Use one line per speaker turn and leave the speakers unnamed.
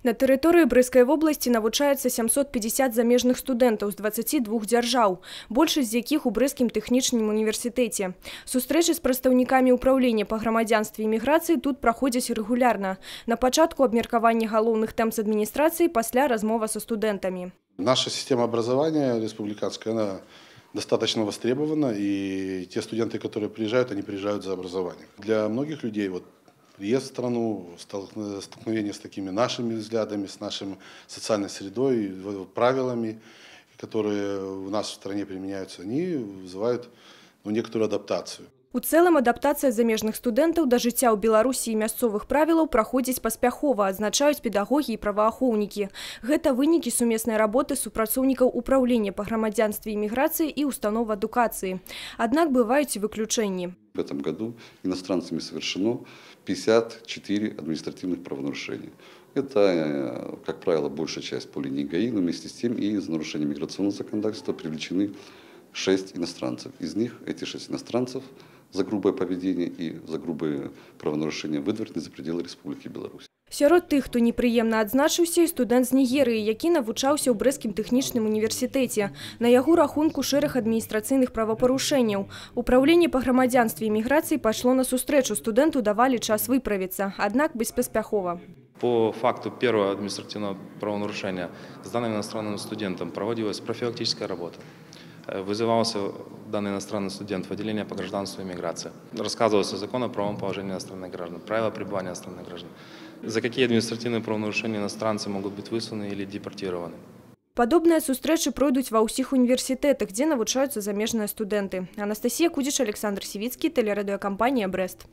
На тэрыторыі Брэскай вобласці навучаецца 750 замежных студэнтаў з 22 дзяржаў, большасць з якіх у Брэскім тэхнічным універсітэце. Сустрэчы з прадстаўнікамі ўпраўлення па грамадзянстве і міграцыі тут праходзяць рэгулярна. На пачатку абмеркавання галоўных тэм з адміністрацыі, пасля размова са студэнтамі.
Наша система образования республиканская, она достаточно востребована, и те студенты, которые приезжают, они приезжают за образованием. Для многих людей приезд в страну, столкновение с такими нашими взглядами, с нашей социальной средой, правилами, которые у нас в стране применяются, они вызывают некоторую адаптацию.
У цэлым адаптацыя замежных студэнтаў да жыцця ў Беларусі і мясцовых правілаў праходзіць паспяхова, адзначаюць педагогі і праваахоўнікі. Гэта вынікі сумеснай работы супрацоўнікаў управлення па грамадзянстве і міграцыі і установ адукацыі. Аднак бываюць і выключэнні.
В этом году иностранцами совершено 54 административных правонарушений. Это, как правило, большая часть по линии ГАИ, но вместе с тем и за нарушение миграционного законодательства привлечены 6 иностранцев. Из них эти 6 иностранцев за грубое поведение и за грубые правонарушения выдворены за пределы Республики Беларусь.
Сярод тых, хто непрыемна адзначыўся, і студэнт з Нігерыі, які навучаўся ў Брэскім тэхнічным універсітэце. На яго рахунку шэраг адміністрацыйных правапарушэнняў. Управленне па грамадзянстве і міграцыі пайшло на сустрэчу, студэнту давалі час выправіцца, аднак беспаспяхова.
По факту первого административного правонарушения с данным иностранным студентом проводилась профилактическая работа. Вызывался данный иностранный студент в отделение по гражданству и миграции. Рассказывался закон о правовом положении иностранных граждан, правила пребывания иностранных граждан. За какие административные правонарушения иностранцы могут быть высланы или депортированы.
Падобныя сустрэчы пройдуць ва ўсіх універсітэтах, дзе навучаюцца замежныя студэнты. Анастасія Кудзіч, Александр Сівіцкі, тэлерадыёкампанія «Брэст».